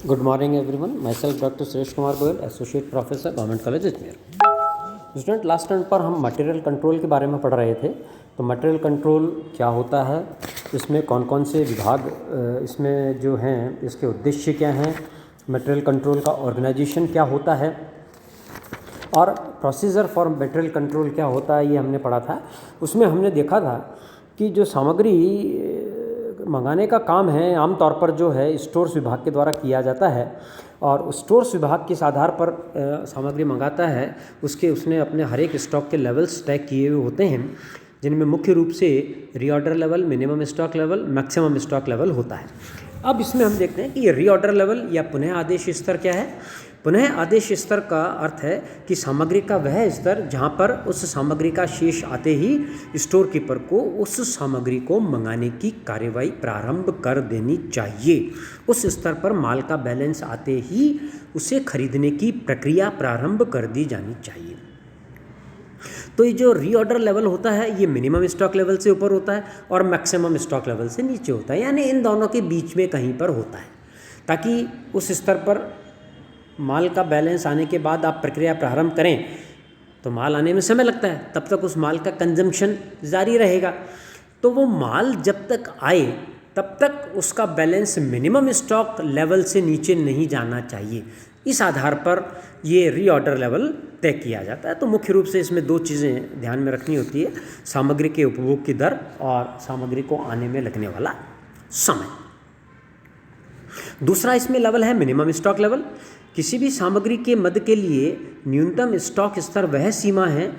Good morning everyone, my self doctor Suresh Kumar Goyal, associate professor government college Ajmer. Student, last term पर हम material control के बारे में पढ़ रहे थे। तो मटेरियल कंट्रोल क्या होता है, इसमें कौन कौन से विभाग इसमें जो हैं, इसके उद्देश्य क्या हैं, मटेरियल कंट्रोल का ऑर्गेनाइजेशन क्या होता है और प्रोसीजर फॉर मटेरियल कंट्रोल क्या होता है, ये हमने पढ़ा था। उसमें हमने देखा था कि जो सामग्री मंगाने का काम है आमतौर पर जो है स्टोर्स विभाग के द्वारा किया जाता है, और स्टोर्स विभाग किस आधार पर सामग्री मंगाता है उसने अपने हर एक स्टॉक के लेवल्स तय किए हुए होते हैं, जिनमें मुख्य रूप से reorder level, minimum stock level, maximum stock level होता है। अब इसमें हम देखते हैं कि ये रीऑर्डर लेवल या पुनः आदेश स्तर क्या है। पुनः आदेश स्तर का अर्थ है कि सामग्री का वह स्तर जहां पर उस सामग्री का शेष आते ही स्टोर कीपर को उस सामग्री को मंगाने की कार्यवाही प्रारंभ कर देनी चाहिए। उस स्तर पर माल का बैलेंस आते ही उसे खरीदने की प्रक्रिया प्रारंभ कर दी जानी चाहिए। तो ये जो रीऑर्डर लेवल होता है ये मिनिमम स्टॉक लेवल से ऊपर होता है और मैक्सिमम स्टॉक लेवल से नीचे होता है, यानी इन दोनों के बीच में कहीं पर होता है, ताकि उस स्तर पर माल का बैलेंस आने के बाद आप प्रक्रिया प्रारंभ करें तो माल आने में समय लगता है, तब तक उस माल का कंजम्पशन जारी रहेगा। तो वो माल जब तक आए तब तक उसका बैलेंस मिनिमम स्टॉक लेवल से नीचे नहीं जाना चाहिए। इस आधार पर ये रीऑर्डर लेवल तय किया जाता है। तो मुख्य रूप से इसमें दो चीज़ें ध्यान में रखनी होती है, सामग्री के उपभोग की दर और सामग्री को आने में लगने वाला समय। दूसरा इसमें लेवल है मिनिमम स्टॉक लेवल। किसी भी सामग्री के मद के लिए न्यूनतम स्टॉक स्तर वह सीमा है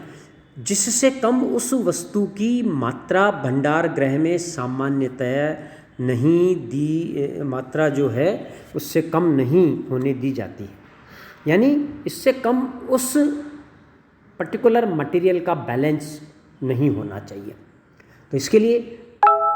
जिससे कम उस वस्तु की मात्रा भंडार गृह में सामान्यतः नहीं दी, मात्रा जो है उससे कम नहीं होने दी जाती है, यानी इससे कम उस पर्टिकुलर मटेरियल का बैलेंस नहीं होना चाहिए। तो इसके लिए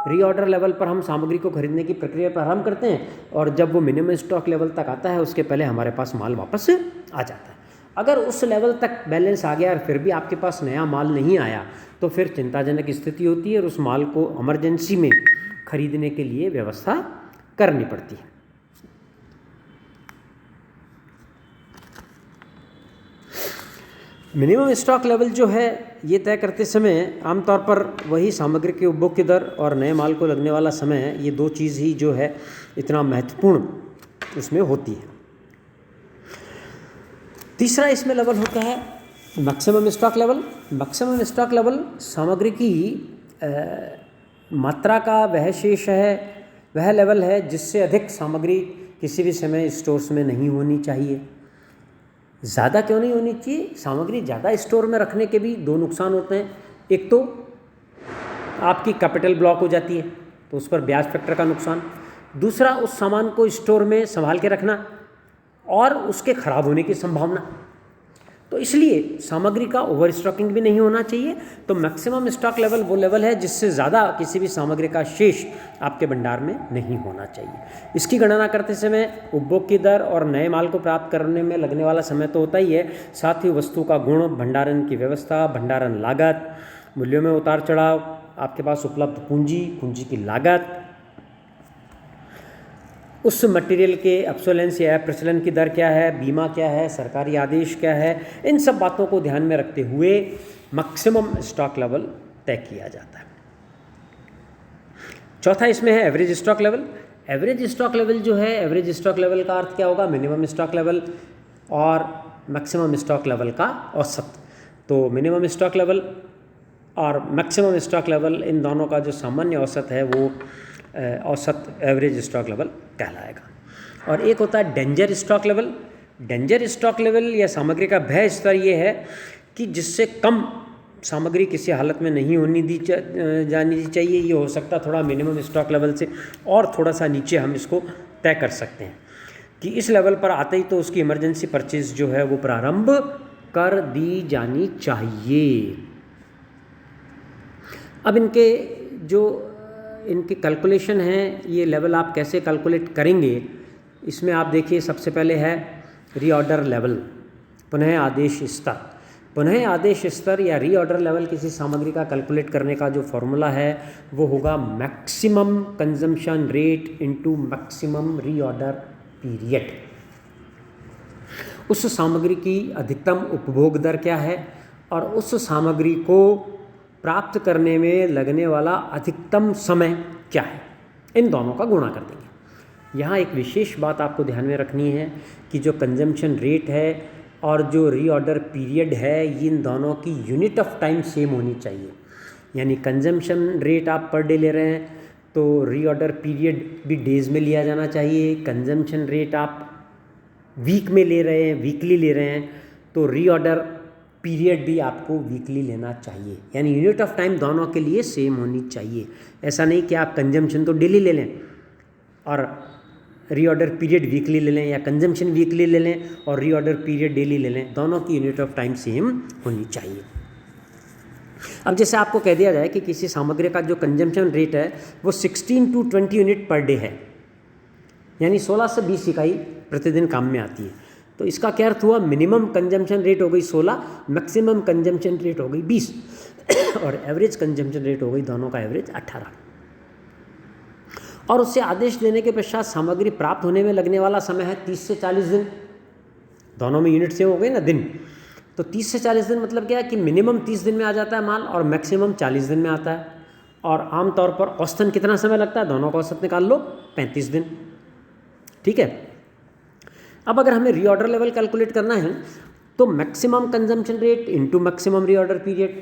रीऑर्डर लेवल पर हम सामग्री को खरीदने की प्रक्रिया प्रारंभ करते हैं, और जब वो मिनिमम स्टॉक लेवल तक आता है उसके पहले हमारे पास माल वापस आ जाता है। अगर उस लेवल तक बैलेंस आ गया और फिर भी आपके पास नया माल नहीं आया तो फिर चिंताजनक स्थिति होती है और उस माल को इमरजेंसी में खरीदने के लिए व्यवस्था करनी पड़ती है। मिनिमम स्टॉक लेवल जो है ये तय करते समय आमतौर पर वही सामग्री के उपभोग की दर और नए माल को लगने वाला समय, ये दो चीज़ ही जो है इतना महत्वपूर्ण उसमें होती है। तीसरा इसमें लेवल होता है maximum stock level. Maximum stock level सामग्री की मात्रा का वह शेष है, वह लेवल है जिससे अधिक सामग्री किसी भी समय स्टोर्स में नहीं होनी चाहिए। ज़्यादा क्यों नहीं होनी चाहिए? सामग्री ज़्यादा स्टोर में रखने के भी दो नुकसान होते हैं। एक तो आपकी कैपिटल ब्लॉक हो जाती है तो उस पर ब्याज फैक्टर का नुकसान, दूसरा उस सामान को स्टोर में संभाल के रखना और उसके खराब होने की संभावना। तो इसलिए सामग्री का ओवर स्टॉकिंग भी नहीं होना चाहिए। तो मैक्सिमम स्टॉक लेवल वो लेवल है जिससे ज़्यादा किसी भी सामग्री का शेष आपके भंडार में नहीं होना चाहिए। इसकी गणना करते समय उपभोग की दर और नए माल को प्राप्त करने में लगने वाला समय तो होता ही है, साथ ही वस्तु का गुण, भंडारण की व्यवस्था, भंडारण लागत, मूल्यों में उतार चढ़ाव, आपके पास उपलब्ध पूंजी की लागत, उस मटेरियल के ऑब्सोलेंस या प्रचलन की दर क्या है, बीमा क्या है, सरकारी आदेश क्या है, इन सब बातों को ध्यान में रखते हुए मैक्सिमम स्टॉक लेवल तय किया जाता है। चौथा इसमें है average stock level. Average stock level जो है, एवरेज स्टॉक लेवल का अर्थ क्या होगा? मिनिमम स्टॉक लेवल और मैक्सिमम स्टॉक लेवल का औसत। तो मिनिमम स्टॉक लेवल और मैक्सिमम स्टॉक लेवल, इन दोनों का जो सामान्य औसत है वो औसत एवरेज स्टॉक लेवल कहलाएगा। और एक होता है danger stock level. Danger stock level या सामग्री का भय स्तर ये है कि जिससे कम सामग्री किसी हालत में नहीं होनी जानी चाहिए। ये हो सकता थोड़ा मिनिमम स्टॉक लेवल से और थोड़ा सा नीचे हम इसको तय कर सकते हैं कि इस लेवल पर आते ही तो उसकी इमरजेंसी परचेज जो है वो प्रारंभ कर दी जानी चाहिए। अब इनके कैलकुलेशन हैं, ये लेवल आप कैसे कैलकुलेट करेंगे, इसमें आप देखिए सबसे पहले है रीऑर्डर लेवल, पुनः आदेश स्तर। पुनः आदेश स्तर या रीऑर्डर लेवल किसी सामग्री का कैलकुलेट करने का जो फॉर्मूला है वो होगा maximum consumption rate into maximum reorder period. उस सामग्री की अधिकतम उपभोग दर क्या है और उस सामग्री को प्राप्त करने में लगने वाला अधिकतम समय क्या है, इन दोनों का गुणा कर देंगे। यहाँ एक विशेष बात आपको ध्यान में रखनी है कि जो कंजम्पशन रेट है और जो रीऑर्डर पीरियड है, इन दोनों की यूनिट ऑफ टाइम सेम होनी चाहिए। यानी कंजम्पशन रेट आप पर डे ले रहे हैं तो रीऑर्डर पीरियड भी डेज़ में लिया जाना चाहिए। कंजम्पशन रेट आप वीक में ले रहे हैं, वीकली ले रहे हैं, तो रीऑर्डर पीरियड भी आपको वीकली लेना चाहिए। यानी यूनिट ऑफ टाइम दोनों के लिए सेम होनी चाहिए। ऐसा नहीं कि आप कंजम्पशन तो डेली ले लें और रीऑर्डर पीरियड वीकली ले लें, या कंजम्पशन वीकली ले लें और रीऑर्डर पीरियड डेली ले लें। दोनों की यूनिट ऑफ टाइम सेम होनी चाहिए। अब जैसे आपको कह दिया जाए कि किसी सामग्री का जो कंजम्पशन रेट है वो 16 to 20 यूनिट पर डे है, यानी 16 से 20 इकाई प्रतिदिन काम में आती है। तो इसका क्या अर्थ हुआ, मिनिमम कंजम्पशन रेट हो गई 16, मैक्सिमम कंजम्पशन रेट हो गई 20 और एवरेज कंजम्पशन रेट हो गई दोनों का एवरेज 18। और उससे आदेश देने के पश्चात सामग्री प्राप्त होने में लगने वाला समय है 30 से 40 दिन। दोनों में यूनिट सेम हो गई ना, दिन। तो 30 से 40 दिन मतलब क्या है कि मिनिमम 30 दिन में आ जाता है माल और मैक्सिमम 40 दिन में आता है। और आमतौर पर औसतन कितना समय लगता है, दोनों का औसत निकाल लो, 35 दिन। ठीक है। अब अगर हमें रीऑर्डर लेवल कैलकुलेट करना है तो maximum consumption rate into maximum reorder period.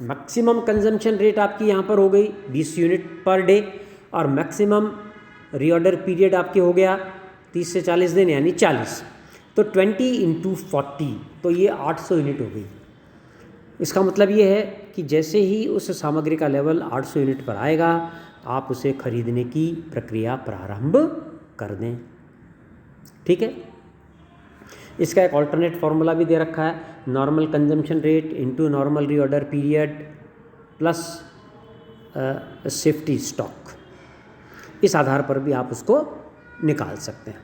Maximum consumption rate आपकी यहाँ पर हो गई 20 यूनिट पर डे और मैक्सिमम रीऑर्डर पीरियड आपके हो गया 30 से 40 दिन यानी 40। तो 20 इंटू 40 तो ये 800 यूनिट हो गई। इसका मतलब ये है कि जैसे ही उस सामग्री का लेवल 800 यूनिट पर आएगा आप उसे खरीदने की प्रक्रिया प्रारंभ कर दें। ठीक है। इसका एक ऑल्टरनेट फार्मूला भी दे रखा है, normal consumption rate into normal reorder period plus safety stock. इस आधार पर भी आप उसको निकाल सकते हैं।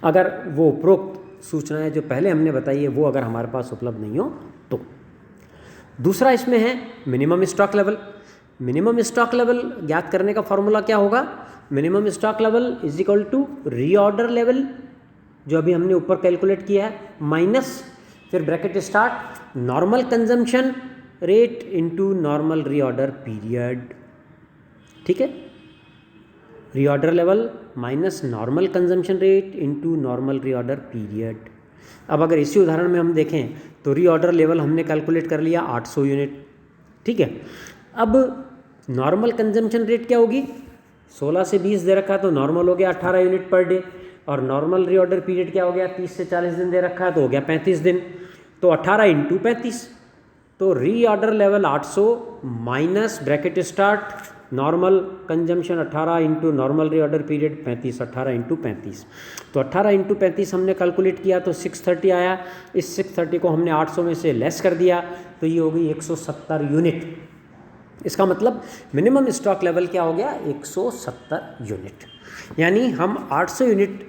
अगर वो उपरोक्त सूचनाएं जो पहले हमने बताई है वो अगर हमारे पास उपलब्ध नहीं हो तो। दूसरा इसमें है minimum stock level. Minimum stock level ज्ञात करने का फॉर्मूला क्या होगा, minimum stock level is equal to reorder level जो अभी हमने ऊपर कैलकुलेट किया है, माइनस फिर bracket start normal consumption rate into normal reorder period. ठीक है। Reorder level minus normal consumption rate into normal reorder period. अब अगर इसी उदाहरण में हम देखें तो रीऑर्डर लेवल हमने कैलकुलेट कर लिया 800 यूनिट। ठीक है। अब नॉर्मल कंजम्पशन रेट क्या होगी, 16 से 20 दे रखा है तो नॉर्मल हो गया 18 यूनिट पर डे और नॉर्मल रीऑर्डर पीरियड क्या हो गया, 30 से 40 दिन दे रखा है तो हो गया 35 दिन। तो 18 इंटू 35 तो reorder level 800 minus bracket start normal consumption 18 into normal reorder period 35, 18 into 35। तो 18 इंटू 35 हमने कैलकुलेट किया तो 630 आया। इस 630 को हमने 800 में से लेस कर दिया तो ये हो गई 170 यूनिट। इसका मतलब मिनिमम स्टॉक लेवल क्या हो गया, 170 यूनिट। यानी हम 800 यूनिट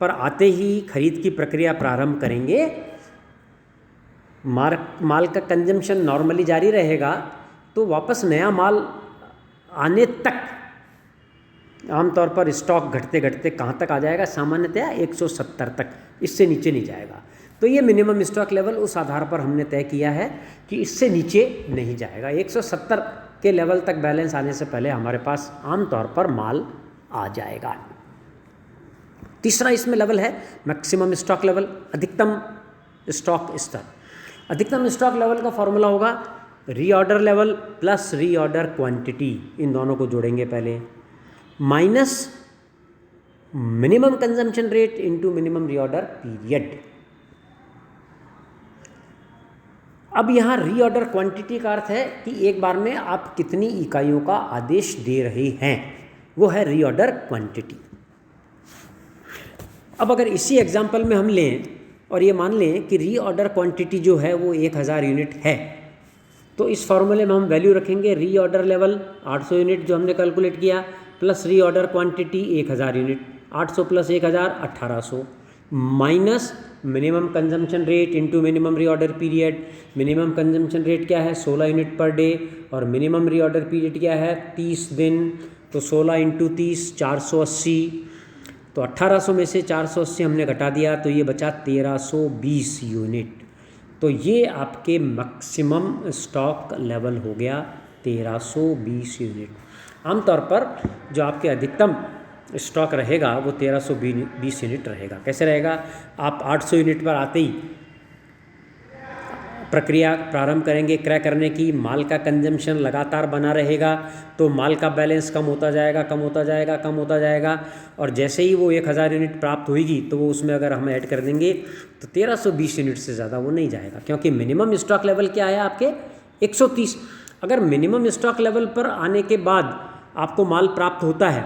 पर आते ही खरीद की प्रक्रिया प्रारंभ करेंगे। माल का कंजम्पशन नॉर्मली जारी रहेगा तो वापस नया माल आने तक आमतौर पर स्टॉक घटते घटते कहाँ तक आ जाएगा, सामान्यतया 170 तक, इससे नीचे नहीं जाएगा। तो ये मिनिमम स्टॉक लेवल उस आधार पर हमने तय किया है कि इससे नीचे नहीं जाएगा। 170 के लेवल तक बैलेंस आने से पहले हमारे पास आमतौर पर माल आ जाएगा। तीसरा इसमें लेवल है मैक्सिमम स्टॉक लेवल, अधिकतम स्टॉक स्तर। अधिकतम स्टॉक लेवल का फॉर्मूला होगा reorder level plus reorder quantity, इन दोनों को जोड़ेंगे पहले, minus minimum consumption rate into minimum reorder period. अब यहाँ रीऑर्डर क्वांटिटी का अर्थ है कि एक बार में आप कितनी इकाइयों का आदेश दे रहे हैं, वो है रीऑर्डर क्वांटिटी। अब अगर इसी एग्जाम्पल में हम लें और ये मान लें कि रीऑर्डर क्वांटिटी जो है वो 1000 यूनिट है, तो इस फॉर्मूले में हम वैल्यू रखेंगे रीऑर्डर लेवल 800 यूनिट जो हमने कैलकुलेट किया plus reorder quantity 1000 unit, 800 plus 1000 1800 minus minimum consumption rate into minimum reorder period. Minimum consumption rate क्या है, 16 यूनिट पर डे और मिनिमम रीऑर्डर पीरियड क्या है, 30 दिन। तो 16 इंटू 30 480, तो 1800 में से 480 हमने घटा दिया तो ये बचा 1320 यूनिट। तो ये आपके मैक्सिमम स्टॉक लेवल हो गया 1320 यूनिट। आमतौर पर जो आपके अधिकतम स्टॉक रहेगा वो 1320 यूनिट रहेगा। कैसे रहेगा? आप 800 यूनिट पर आते ही प्रक्रिया प्रारंभ करेंगे क्रय करने की, माल का कंजम्पशन लगातार बना रहेगा, तो माल का बैलेंस कम होता जाएगा, कम होता जाएगा, कम होता जाएगा, और जैसे ही वो 1000 यूनिट प्राप्त होगी तो वो उसमें अगर हम ऐड कर देंगे तो 1320 यूनिट से ज़्यादा वो नहीं जाएगा, क्योंकि मिनिमम स्टॉक लेवल क्या है आपके 130। अगर मिनिमम स्टॉक लेवल पर आने के बाद आपको माल प्राप्त होता है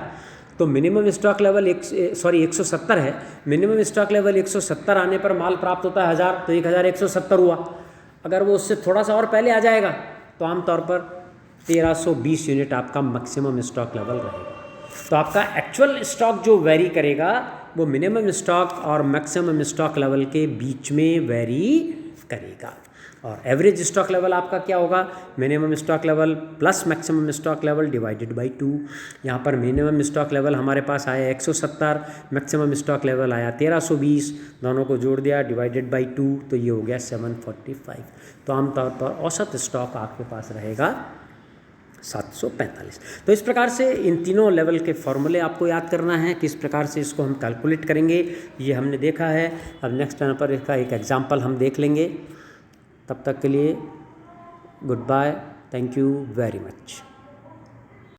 तो मिनिमम स्टॉक लेवल 170 है, मिनिमम स्टॉक लेवल 170 आने पर माल प्राप्त होता है 1000, तो 1170 हुआ। अगर वो उससे थोड़ा सा और पहले आ जाएगा तो आमतौर पर 1320 यूनिट आपका मैक्सिमम स्टॉक लेवल रहेगा। तो आपका एक्चुअल स्टॉक जो वेरी करेगा वो मिनिमम स्टॉक और मैक्सिमम स्टॉक लेवल के बीच में वेरी करेगा। और एवरेज स्टॉक लेवल आपका क्या होगा? Minimum stock level plus maximum stock level divided by 2। यहाँ पर मिनिमम स्टॉक लेवल हमारे पास आया 170, मैक्सिमम स्टॉक लेवल आया 1320, दोनों को जोड़ दिया डिवाइडेड बाई 2 तो ये हो गया 745। तो आमतौर पर औसत स्टॉक आपके पास रहेगा 745। तो इस प्रकार से इन तीनों लेवल के फॉर्मूले आपको याद करना है, किस प्रकार से इसको हम कैलकुलेट करेंगे ये हमने देखा है। अब नेक्स्ट टाइम पर इसका एक एग्जाम्पल हम देख लेंगे। तब तक के लिए goodbye, thank you very much.